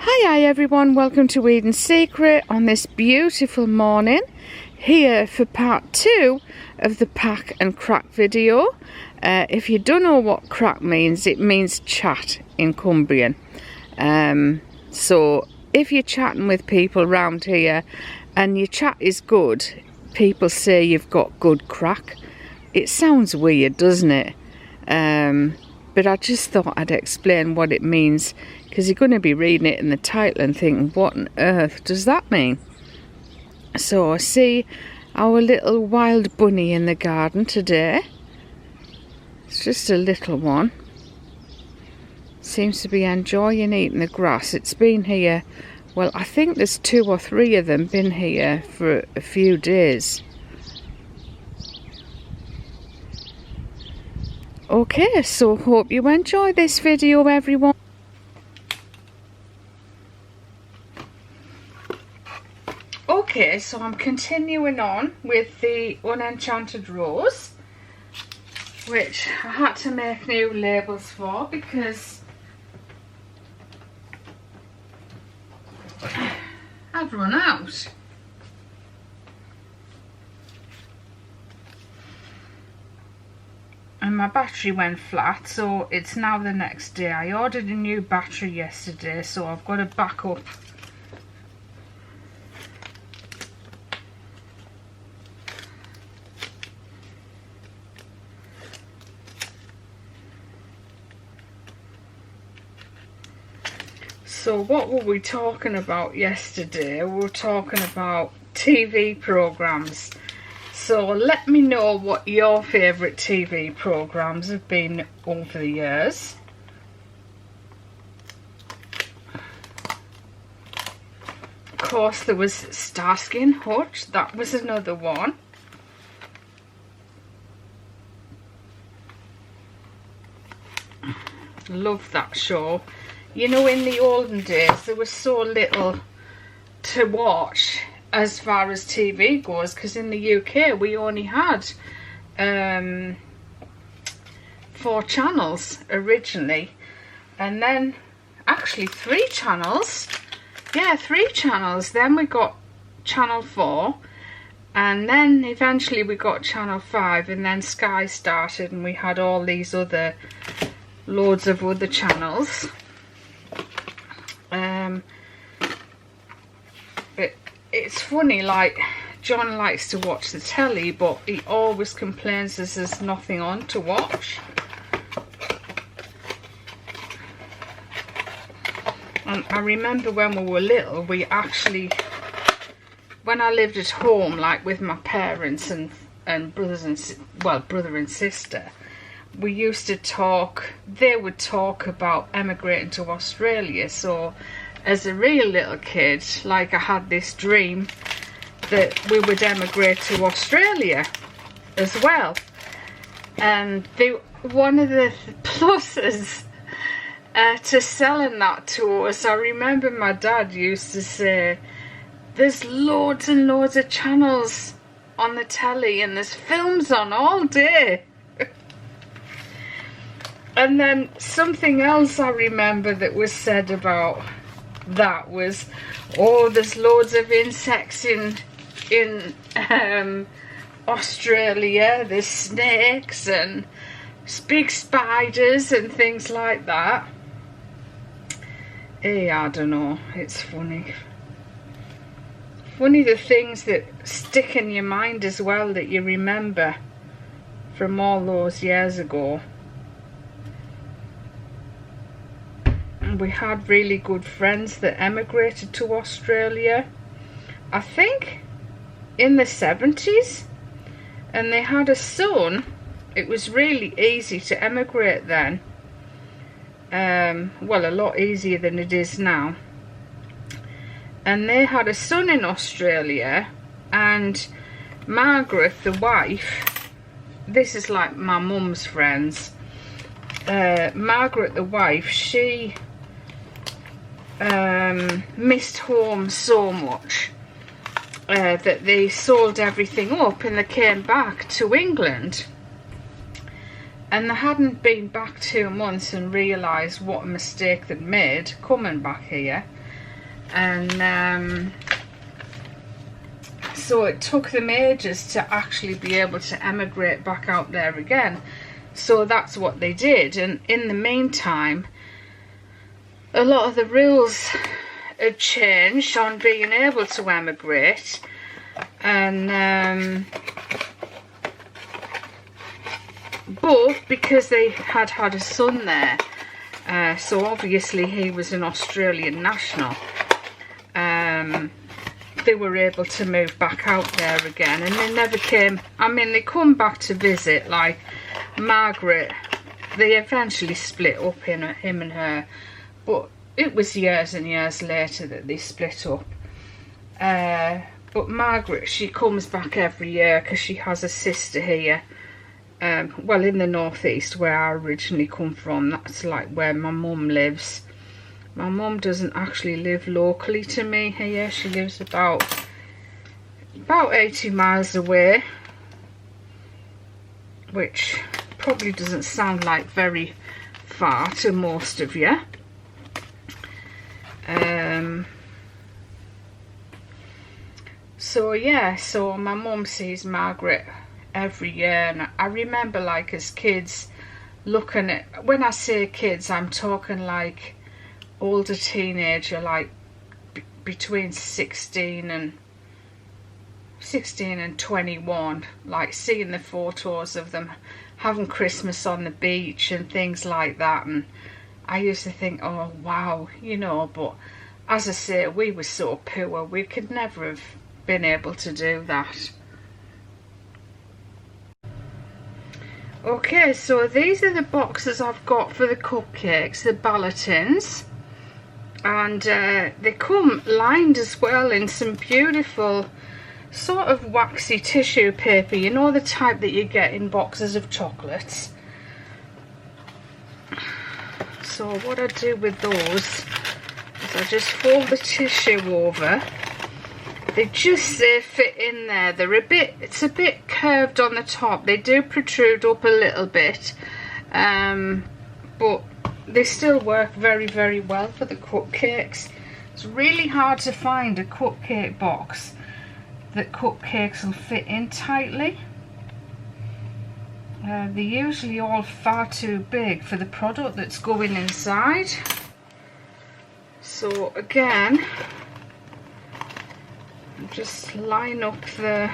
Hi everyone, welcome to Eden's Secret on this beautiful morning, here for part 2 of the pack and crack video. If you don't know what crack means, it means chat in Cumbrian. So if you're chatting with people around here and your chat is good, people say you've got good crack. It sounds weird, doesn't it? But I just thought I'd explain what it means, because you're going to be reading it in the title and thinking, what on earth does that mean? So I see our little wild bunny in the garden today. It's just a little one. Seems to be enjoying eating the grass. It's been here, well, I think there's 2 or 3 of them been here for a few days. Okay, so hope you enjoy this video, everyone. Okay, so I'm continuing on with the Unenchanted Rose, which I had to make new labels for because I'd run out. And my battery went flat, so it's now the next day. I ordered a new battery yesterday, so I've got to back up. So what were we talking about yesterday? We were talking about TV programs. So let me know what your favourite TV programmes have been over the years. Of course, there was Starsky and Hutch. That was another one. Love that show. You know, in the olden days, there was so little to watch as far as TV goes, because in the UK we only had 4 channels originally, and then actually 3 channels. Yeah, 3 channels. Then we got Channel 4, and then eventually we got Channel 5, and then Sky started, and we had all these other loads of other channels. But it's funny, like, John likes to watch the telly, but he always complains there's nothing on to watch. And I remember when we were little, we actually, when I lived at home, like with my parents and brothers and, well, brother and sister, we used to talk, they would talk about emigrating to Australia. So as a real little kid, like, I had this dream that we would emigrate to Australia as well. And one of the pluses to selling that to us, I remember my dad used to say, there's loads and loads of channels on the telly and there's films on all day. And then something else I remember that was said about that was, oh, there's loads of insects in Australia. There's snakes and big spiders and things like that. Hey, I don't know, it's funny. Funny the things that stick in your mind as well, that you remember from all those years ago. We had really good friends that emigrated to Australia, I think in the 70s, and they had a son. It was really easy to emigrate then, well, a lot easier than it is now. And they had a son in Australia, and Margaret, the wife, this is like my mum's friends, Margaret the wife, she missed home so much that they sold everything up and they came back to England. And they hadn't been back 2 months and realised what a mistake they'd made coming back here. and so it took them ages to actually be able to emigrate back out there again. So that's what they did, and in the meantime a lot of the rules had changed on being able to emigrate, and but because they had had a son there, so obviously he was an Australian national, they were able to move back out there again, and they never came. I mean, they come back to visit, like Margaret, they eventually split up, him and her, but it was years and years later that they split up. But Margaret, she comes back every year because she has a sister here, well, in the northeast where I originally come from. That's like where my mum lives. My mum doesn't actually live locally to me here. She lives about 80 miles away, which probably doesn't sound like very far to most of you. So yeah, so my mum sees Margaret every year, and I remember, like, as kids looking at, when I say kids, I'm talking like older teenager, like between 16 and 21, like seeing the photos of them having Christmas on the beach and things like that, and I used to think, oh wow, you know, but as I say, we were so poor, we could never have been able to do that. Okay, so these are the boxes I've got for the cupcakes, the ballotins, and they come lined as well in some beautiful sort of waxy tissue paper, you know, the type that you get in boxes of chocolates. So what I do with those is I just fold the tissue over. They just fit in there. They're it's a bit curved on the top. They do protrude up a little bit, but they still work very, very well for the cupcakes. It's really hard to find a cupcake box that cupcakes will fit in tightly. They're usually all far too big for the product that's going inside. So again, just line up the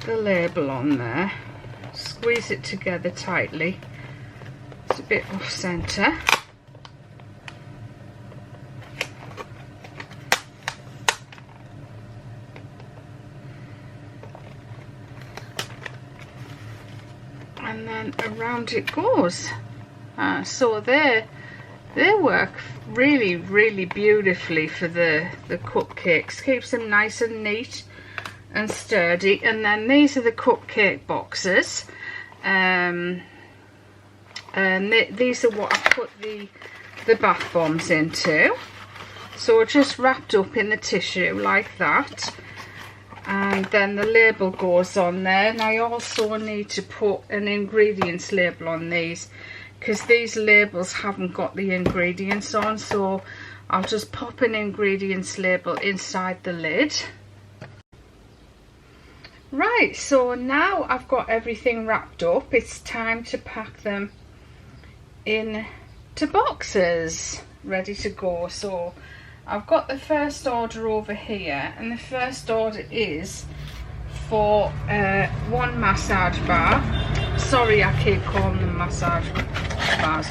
label on there, squeeze it together tightly. It's a bit off center. And then around it goes. So they work really, really beautifully for the cupcakes. Keeps them nice and neat and sturdy. And then these are the cupcake boxes, and these are what I put the bath bombs into. So just wrapped up in the tissue like that, and then the label goes on there. And I also need to put an ingredients label on these, because these labels haven't got the ingredients on, so I'll just pop an ingredients label inside the lid. Right, so now I've got everything wrapped up, it's time to pack them into boxes, ready to go. So I've got the first order over here, and the first order is for one massage bar. Sorry, I keep calling them massage bars.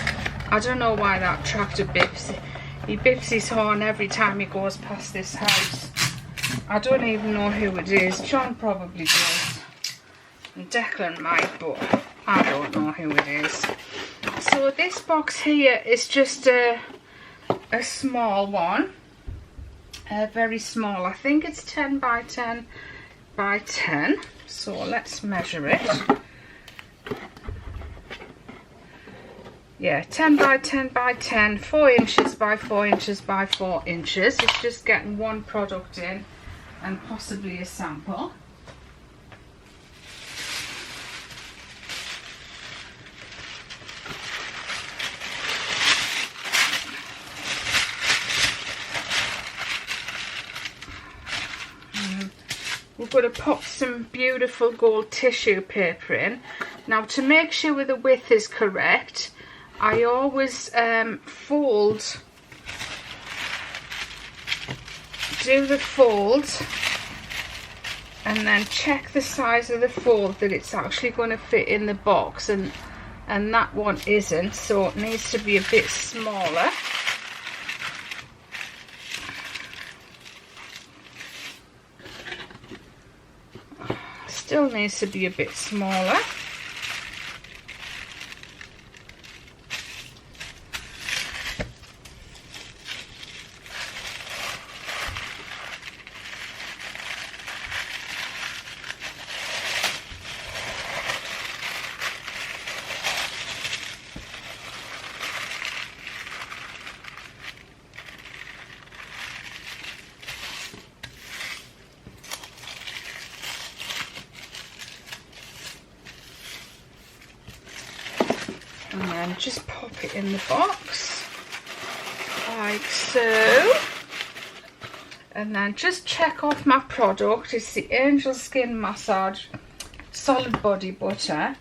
I don't know why that tractor bips. He bips his horn every time he goes past this house. I don't even know who it is. John probably does, and Declan might, but I don't know who it is. So this box here is just a small one, very small. I think it's 10 by 10 by 10. So let's measure it. Yeah, 10 by 10 by 10, 4 inches by 4 inches by 4 inches. It's just getting one product in and possibly a sample. going to pop some beautiful gold tissue paper in. Now, to make sure the width is correct, I always do the fold, and then check the size of the fold that it's actually going to fit in the box, and that one isn't, so it needs to be a bit smaller. Still needs to be a bit smaller. And then just pop it in the box like so, and then just check off my product. It's the Angel Skin Massage Solid Body Butter,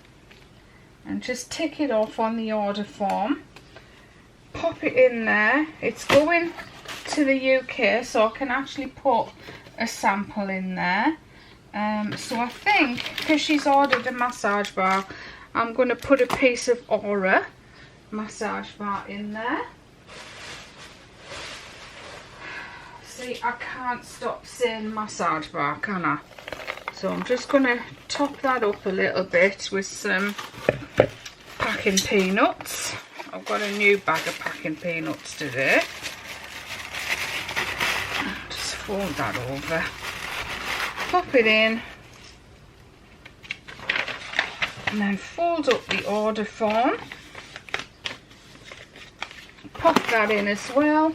and just tick it off on the order form, pop it in there. It's going to the UK, so I can actually put a sample in there. So I think because she's ordered a massage bar, I'm going to put a piece of Aura massage bar in there. See, I can't stop saying massage bar, can I? So I'm just going to top that up a little bit with some packing peanuts. I've got a new bag of packing peanuts today. Just fold that over. Pop it in. And then fold up the order form, pop that in as well,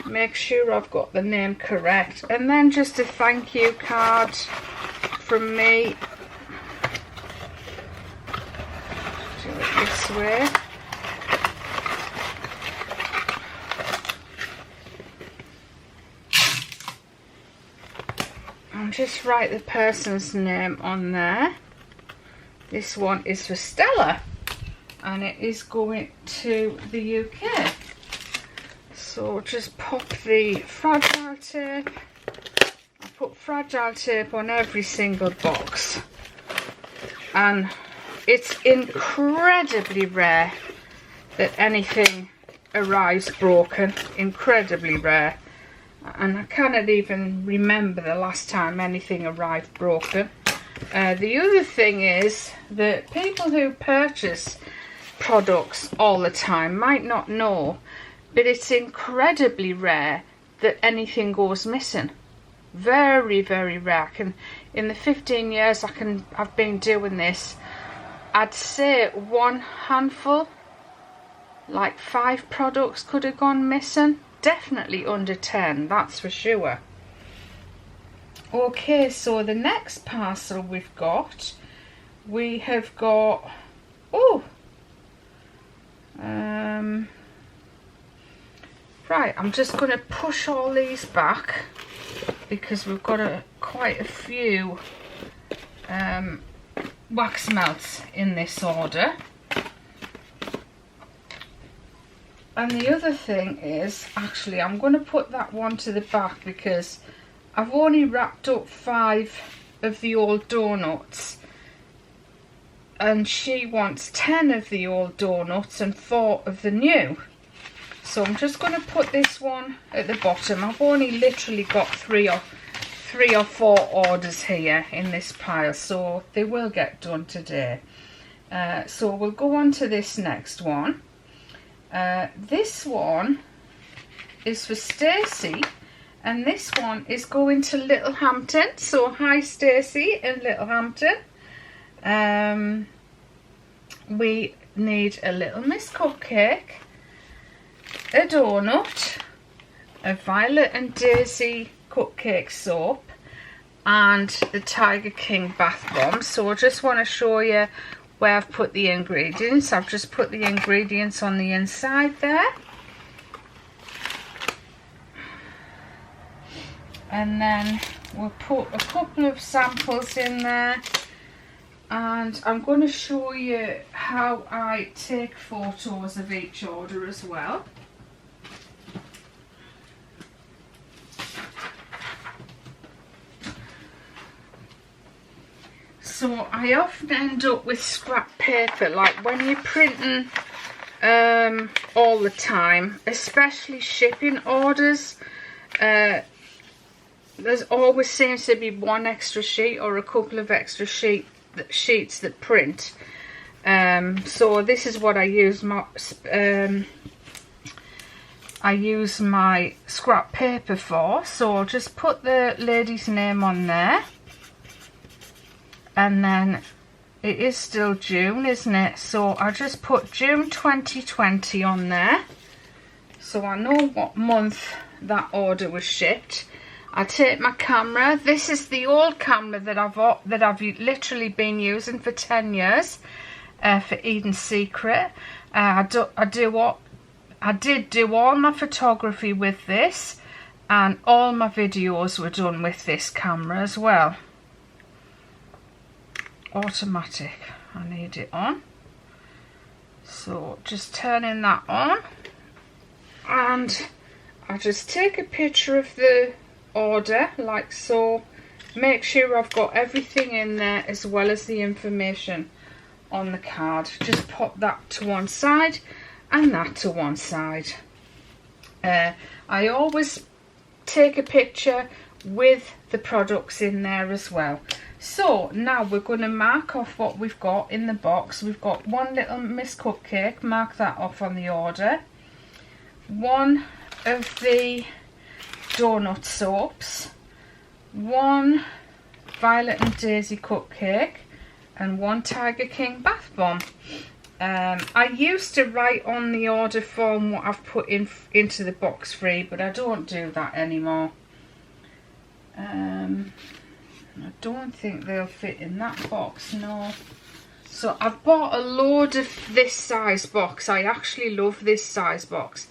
make sure I've got the name correct, and then just a thank you card from me. Do it this way. Just write the person's name on there. This one is for Stella, and it is going to the UK. So just pop the fragile tape. I put fragile tape on every single box, and it's incredibly rare that anything arrives broken. Incredibly rare. And I cannot even remember the last time anything arrived broken. The other thing is that people who purchase products all the time might not know, but it's incredibly rare that anything goes missing. Very, very rare. In the 15 years I've been doing this, I'd say one handful, like 5 products could have gone missing. Definitely under 10, that's for sure. Okay, so the next parcel we have got, right, I'm just going to push all these back because we've got quite a few wax melts in this order. And the other thing is, actually, I'm going to put that one to the back because I've only wrapped up 5 of the old donuts, and she wants 10 of the old donuts and 4 of the new. So I'm just going to put this one at the bottom. I've only literally got 3 or 4 orders here in this pile, so they will get done today. So we'll go on to this next one. This one is for Stacey, and this one is going to Littlehampton. So hi Stacey in Littlehampton. We need a Little Miss cupcake, a donut, a Violet and Daisy cupcake soap, and the Tiger King bath bomb. So I just want to show you where I've put the ingredients. I've just put the ingredients on the inside there. and then we'll put a couple of samples in there, and I'm going to show you how I take photos of each order as well. So I often end up with scrap paper, like when you're printing all the time, especially shipping orders. There's always seems to be one extra sheet or a couple of extra sheets that print. So this is what I use my scrap paper for. So I'll just put the lady's name on there, and then it is still June, isn't it? So I just put June 2020 on there, so I know what month that order was shipped. I take my camera. This is the old camera that I've literally been using for 10 years for Eden Secret. I did do all my photography with this, and all my videos were done with this camera as well. Automatic. I need it on, so just turning that on, and I just take a picture of the order like so. Make sure I've got everything in there as well as the information on the card. Just pop that to one side and that to one side. I always take a picture with the products in there as well. So now we're going to mark off what we've got in the box. We've got one little Miss Cupcake, mark that off on the order. One of the donut soaps, one Violet and Daisy cupcake, and one Tiger King bath bomb. I used to write on the order form what I've put into the box free, but I don't do that anymore. I don't think they'll fit in that box, no. So I've bought a load of this size box. I actually love this size box.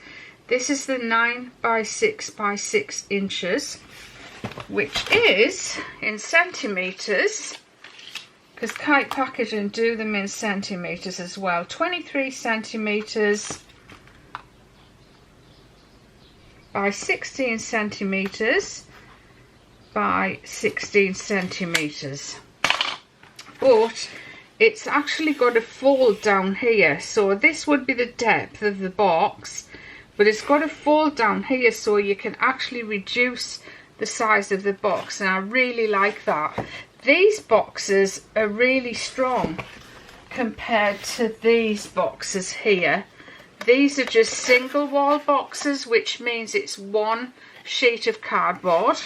This is the 9 by 6 by 6 inches, which is in centimetres, because Kite Packaging do them in centimetres as well. 23 centimetres by 16 centimetres by 16 centimetres, but it's actually got a fold down here. So this would be the depth of the box, but it's got a fold down here so you can actually reduce the size of the box, and I really like that. These boxes are really strong compared to these boxes here. These are just single wall boxes, which means it's one sheet of cardboard,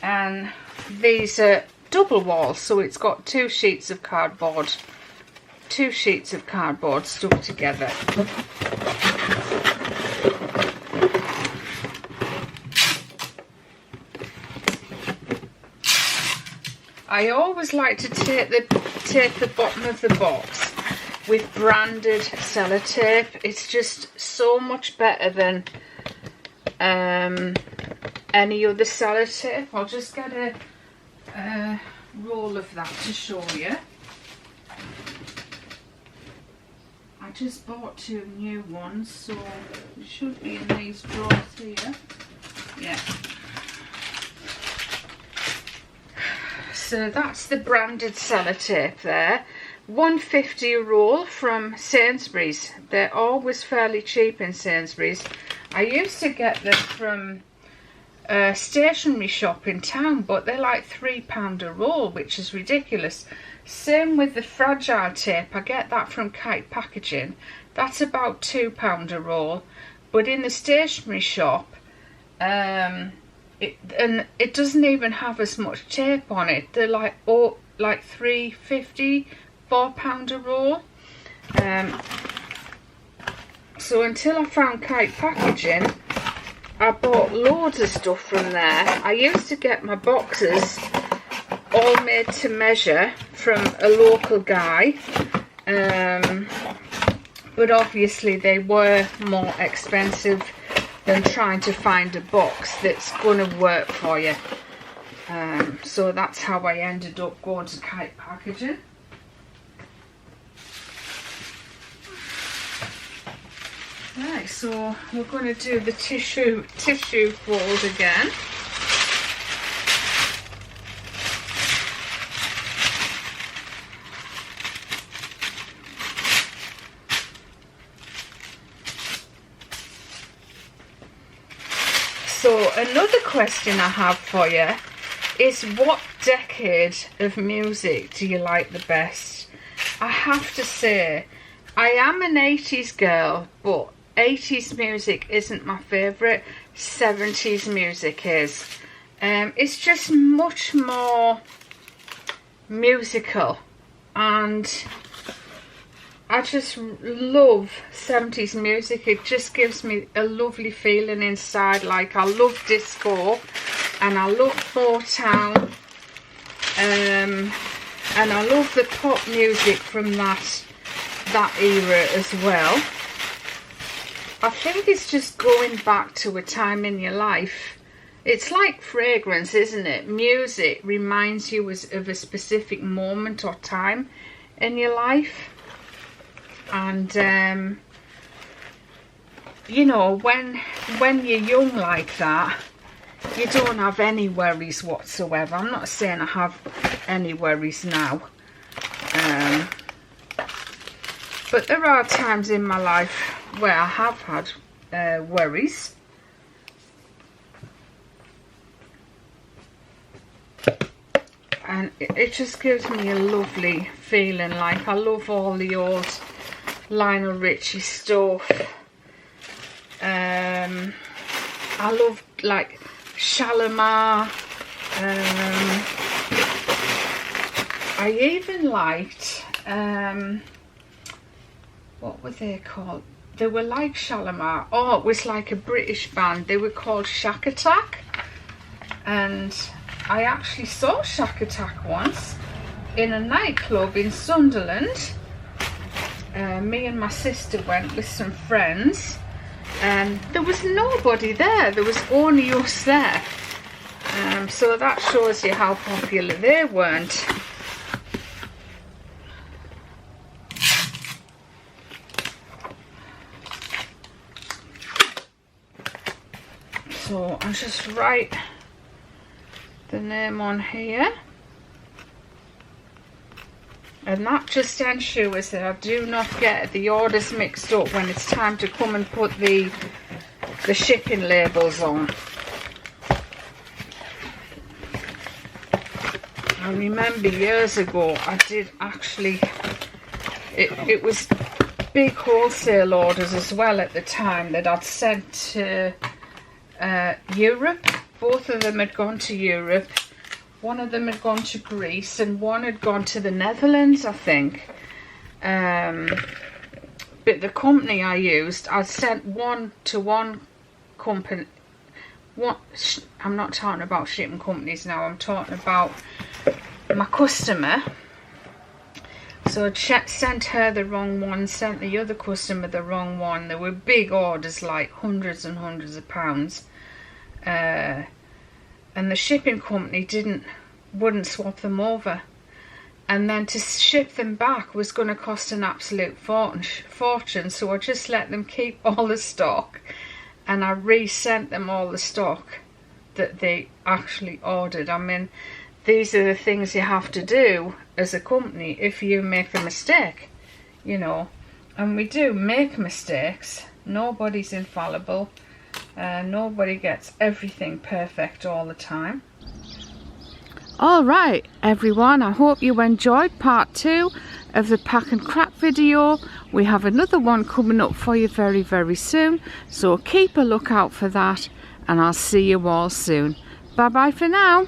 and these are double wall, so it's got two sheets of cardboard stuck together. I always like to tape the bottom of the box with branded sellotape. It's just so much better than any other sellotape. I'll just get a roll of that to show you. I just bought 2 new ones, so it should be in these drawers here. Yeah. So that's the branded sellotape there. £1.50 a roll from Sainsbury's. They're always fairly cheap in Sainsbury's. I used to get them from a stationery shop in town, but they're like £3 a roll, which is ridiculous. Same with the fragile tape. I get that from Kite Packaging. That's about £2 a roll, but in the stationery shop, it doesn't even have as much tape on it. They're like £3.50, £4 a roll. So until I found Kite Packaging, I bought loads of stuff from there. I used to get my boxes all made to measure from a local guy, but obviously they were more expensive than trying to find a box that's going to work for you. So that's how I ended up going to Kite Packaging. Right, so we're going to do the tissue fold again. So another question I have for you is, what decade of music do you like the best? I have to say, I am an 80s girl, but 80s music isn't my favourite. 70s music is. It's just much more musical, and I just love 70s music. It just gives me a lovely feeling inside. Like, I love disco and I love Motown, and I love the pop music from that era as well. I think it's just going back to a time in your life. It's like fragrance, isn't it? Music reminds you of a specific moment or time in your life. And you know, when you're young like that, you don't have any worries whatsoever. I'm not saying I have any worries now, but there are times in my life where I have had worries. And it just gives me a lovely feeling. Like, I love all the old Lionel Richie stuff. I love, like, Shalimar. I even liked, what were they called? They were like Shalimar. Oh, it was like a British band. They were called Shack Attack. And I actually saw Shack Attack once in a nightclub in Sunderland. Me and my sister went with some friends, and there was nobody there. There was only us there. So that shows you how popular they weren't. So I'll just write the name on here, and that just ensures that I do not get the orders mixed up when it's time to come and put the shipping labels on. I remember years ago I did actually, it was big wholesale orders as well at the time that I'd sent to Europe. Both of them had gone to Europe. One of them had gone to Greece and one had gone to the Netherlands, I think. But the company I used, I sent one to one company. I'm not talking about shipping companies now, I'm talking about my customer. So I sent her the wrong one, sent the other customer the wrong one. There were big orders, like hundreds and hundreds of pounds. And the shipping company wouldn't swap them over. And then to ship them back was going to cost an absolute fortune. So I just let them keep all the stock, and I resent them all the stock that they actually ordered. I mean, these are the things you have to do as a company if you make a mistake, you know. And we do make mistakes. Nobody's infallible. Nobody gets everything perfect all the time. Alright everyone, I hope you enjoyed part 2 of the pack and crack video. We have another one coming up for you very, very soon, so keep a lookout for that, and I'll see you all soon. Bye bye for now.